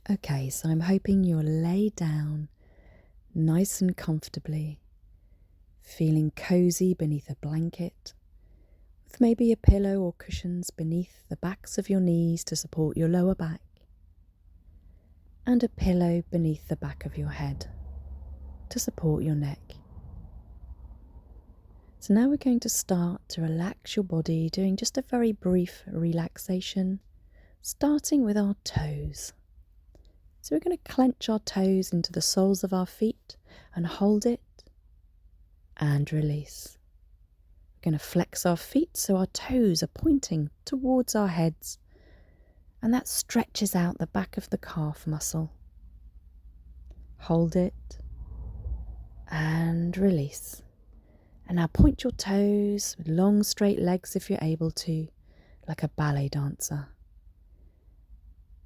Okay, so I'm hoping you're laid down nice and comfortably, feeling cozy beneath a blanket, with maybe a pillow or cushions beneath the backs of your knees to support your lower back, and a pillow beneath the back of your head to support your neck. So now we're going to start to relax your body, doing just a very brief relaxation, starting with our toes. So we're going to clench our toes into the soles of our feet and hold it and release. We're going to flex our feet so our toes are pointing towards our heads, and that stretches out the back of the calf muscle. Hold it and release. And now point your toes with long straight legs if you're able to, like a ballet dancer.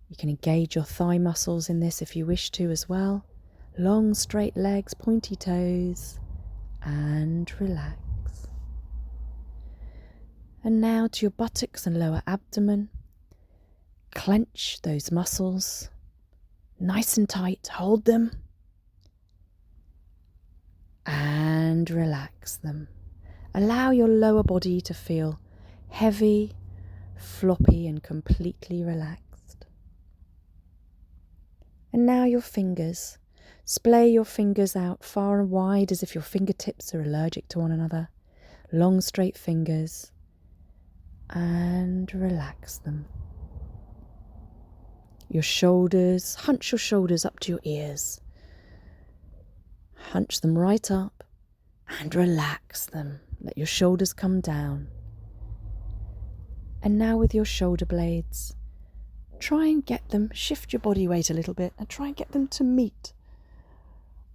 You can engage your thigh muscles in this if you wish to as well. Long straight legs, pointy toes, and relax. And now to your buttocks and lower abdomen. Clench those muscles, nice and tight, hold them, and relax them. Allow your lower body to feel heavy, floppy, and completely relaxed. And now your fingers. Splay your fingers out far and wide as if your fingertips are allergic to one another. Long straight fingers, and relax them. Your shoulders, hunch your shoulders up to your ears. Hunch them right up and relax them. Let your shoulders come down. And now with your shoulder blades, try and get them, shift your body weight a little bit and try and get them to meet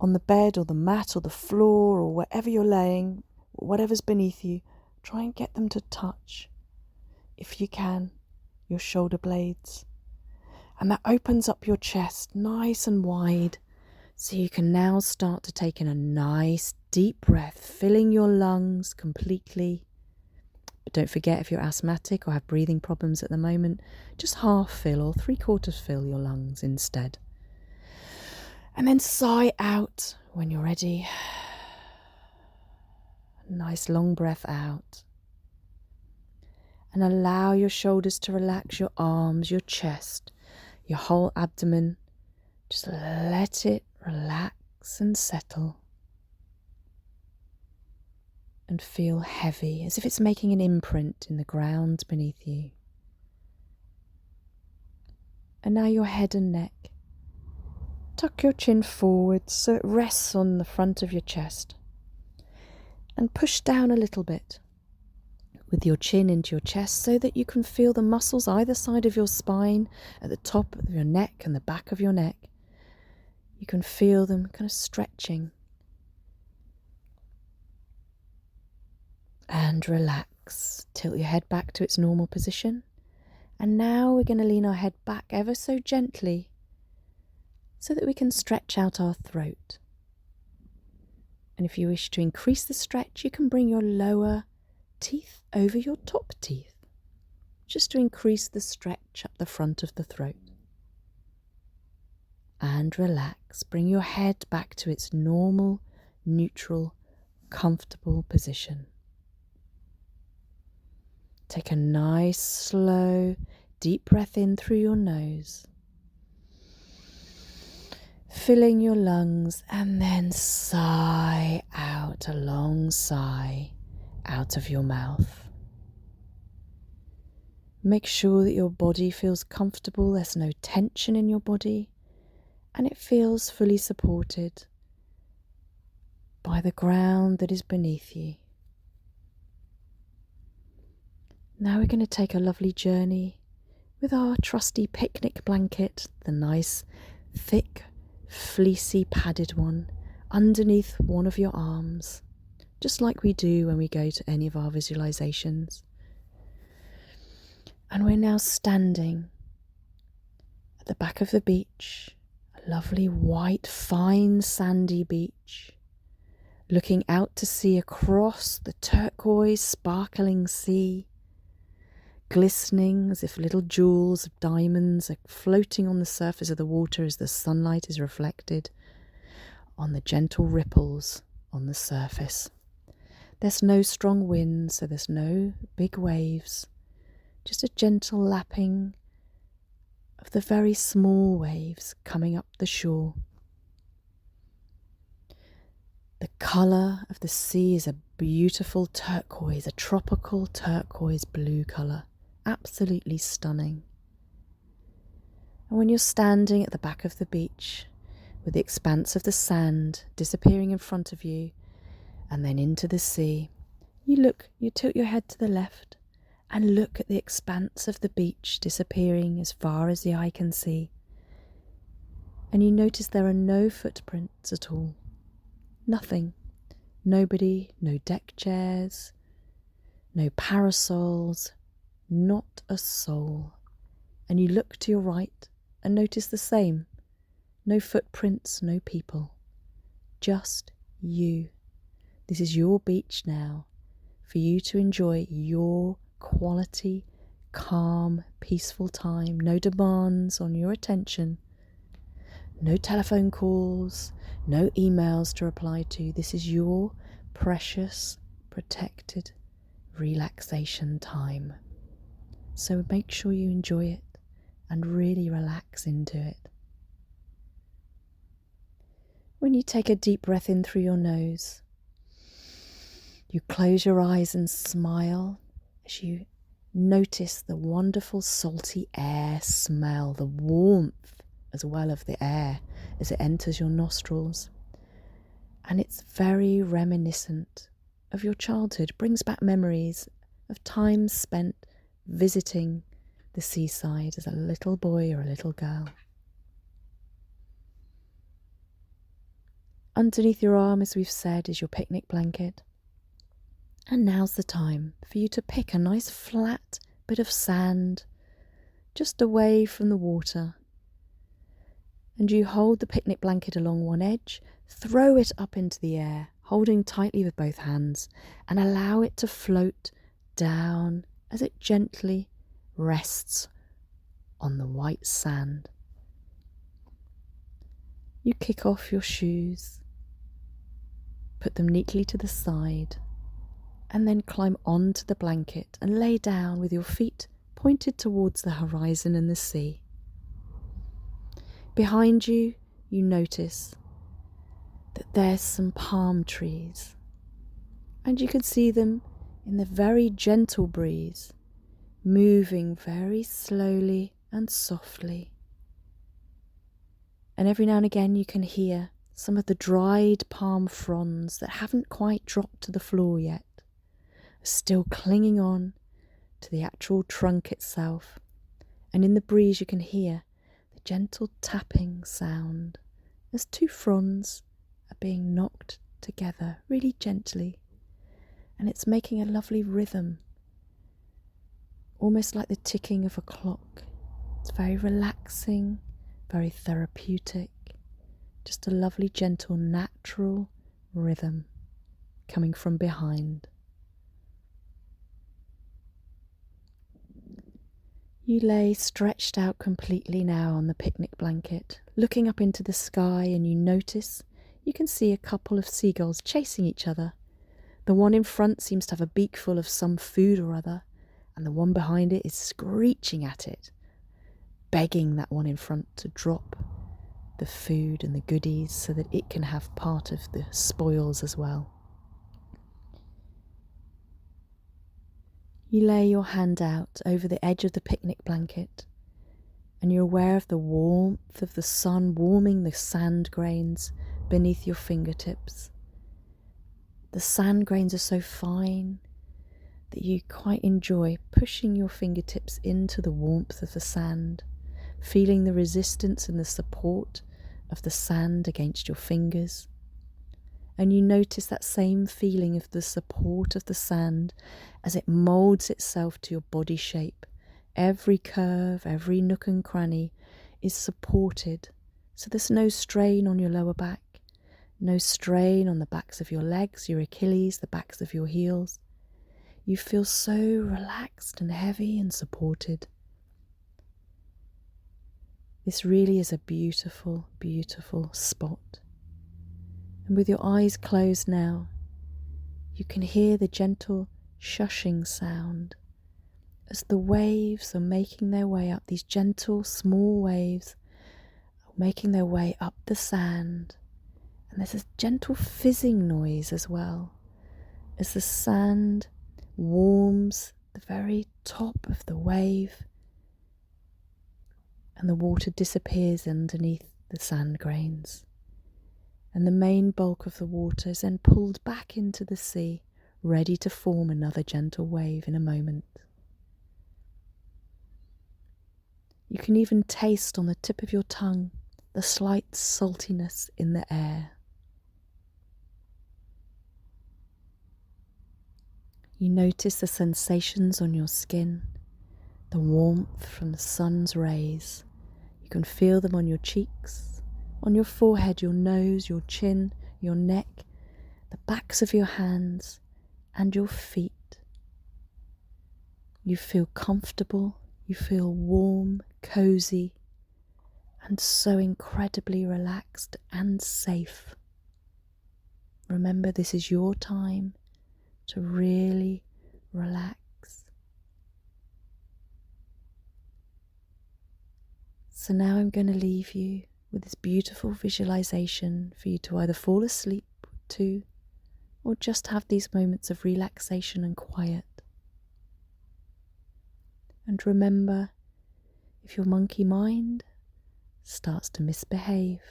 on the bed or the mat or the floor or wherever you're laying, whatever's beneath you. Try and get them to touch, if you can, your shoulder blades. And that opens up your chest nice and wide, so you can now start to take in a nice deep breath, filling your lungs completely. But don't forget, if you're asthmatic or have breathing problems at the moment, just half fill or 3/4 fill your lungs instead. And then sigh out when you're ready. Nice long breath out. And allow your shoulders to relax, your arms, your chest, your whole abdomen. Just let it relax and settle. And feel heavy, as if it's making an imprint in the ground beneath you. And now your head and neck. Tuck your chin forward so it rests on the front of your chest. And push down a little bit with your chin into your chest so that you can feel the muscles either side of your spine, at the top of your neck and the back of your neck. You can feel them kind of stretching. And relax. Tilt your head back to its normal position. And now we're going to lean our head back ever so gently so that we can stretch out our throat. And if you wish to increase the stretch, you can bring your lower teeth over your top teeth, just to increase the stretch up the front of the throat. And relax. Bring your head back to its normal, neutral, comfortable position. Take a nice, slow, deep breath in through your nose, filling your lungs, and then sigh out, a long sigh out of your mouth. Make sure that your body feels comfortable, there's no tension in your body, and it feels fully supported by the ground that is beneath you. Now we're going to take a lovely journey with our trusty picnic blanket, the nice, thick, fleecy padded one, underneath one of your arms, just like we do when we go to any of our visualizations. And we're now standing at the back of the beach, a lovely white, fine, sandy beach, looking out to sea across the turquoise, sparkling sea. glistening as if little jewels of diamonds are floating on the surface of the water as the sunlight is reflected on the gentle ripples on the surface. There's no strong wind, so there's no big waves, just a gentle lapping of the very small waves coming up the shore. The colour of the sea is a beautiful turquoise, a tropical turquoise blue colour, absolutely stunning. And when you're standing at the back of the beach, with the expanse of the sand disappearing in front of you and then into the sea, you tilt your head to the left and look at the expanse of the beach disappearing as far as the eye can see. And you notice there are no footprints at all. Nothing. Nobody, no deck chairs, no parasols, not a soul. And you look to your right and notice the same. No footprints, no people. Just you. This is your beach now, for you to enjoy your quality, calm, peaceful time. No demands on your attention. No telephone calls, no emails to reply to. This is your precious, protected relaxation time. So make sure you enjoy it and really relax into it. When you take a deep breath in through your nose, you close your eyes and smile as you notice the wonderful salty air smell, the warmth as well of the air as it enters your nostrils. And it's very reminiscent of your childhood, brings back memories of times spent visiting the seaside as a little boy or a little girl. Underneath your arm, as we've said, is your picnic blanket. And now's the time for you to pick a nice flat bit of sand just away from the water. And you hold the picnic blanket along one edge, throw it up into the air, holding tightly with both hands, and allow it to float down as it gently rests on the white sand. You kick off your shoes, put them neatly to the side, and then climb onto the blanket and lay down with your feet pointed towards the horizon and the sea. Behind you, you notice that there's some palm trees, and you can see them in the very gentle breeze, moving very slowly and softly. And every now and again you can hear some of the dried palm fronds that haven't quite dropped to the floor yet, are still clinging on to the actual trunk itself. And in the breeze you can hear the gentle tapping sound as two fronds are being knocked together really gently. And it's making a lovely rhythm, almost like the ticking of a clock. It's very relaxing, very therapeutic, just a lovely, gentle, natural rhythm coming from behind. You lay stretched out completely now on the picnic blanket, looking up into the sky, and you notice you can see a couple of seagulls chasing each other. The one in front seems to have a beak full of some food or other, and the one behind it is screeching at it, begging that one in front to drop the food and the goodies so that it can have part of the spoils as well. You lay your hand out over the edge of the picnic blanket, and you're aware of the warmth of the sun warming the sand grains beneath your fingertips. The sand grains are so fine that you quite enjoy pushing your fingertips into the warmth of the sand, feeling the resistance and the support of the sand against your fingers. And you notice that same feeling of the support of the sand as it moulds itself to your body shape. Every curve, every nook and cranny is supported, so there's no strain on your lower back, no strain on the backs of your legs, your Achilles, the backs of your heels. you feel so relaxed and heavy and supported. This really is a beautiful, beautiful spot. And with your eyes closed now, you can hear the gentle shushing sound as the waves are making their way up, these gentle, small waves are making their way up the sand. And there's a gentle fizzing noise as well, as the sand warms the very top of the wave and the water disappears underneath the sand grains. And the main bulk of the water is then pulled back into the sea, ready to form another gentle wave in a moment. You can even taste on the tip of your tongue the slight saltiness in the air. You notice the sensations on your skin, the warmth from the sun's rays. You can feel them on your cheeks, on your forehead, your nose, your chin, your neck, the backs of your hands and your feet. You feel comfortable, you feel warm, cozy, and so incredibly relaxed and safe. Remember, this is your time to really relax. So now I'm going to leave you with this beautiful visualization for you to either fall asleep to or just have these moments of relaxation and quiet. And remember, if your monkey mind starts to misbehave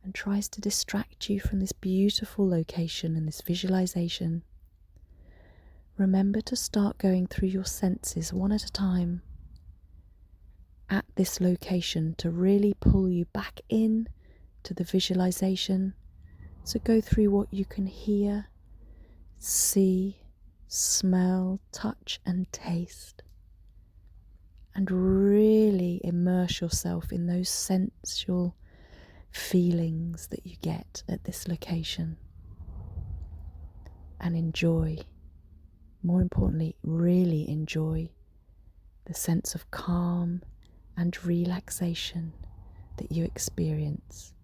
and tries to distract you from this beautiful location and this visualization, remember to start going through your senses one at a time at this location to really pull you back in to the visualization. So go through what you can hear, see, smell, touch and taste, and really immerse yourself in those sensual feelings that you get at this location, and enjoy, more importantly, really enjoy the sense of calm and relaxation that you experience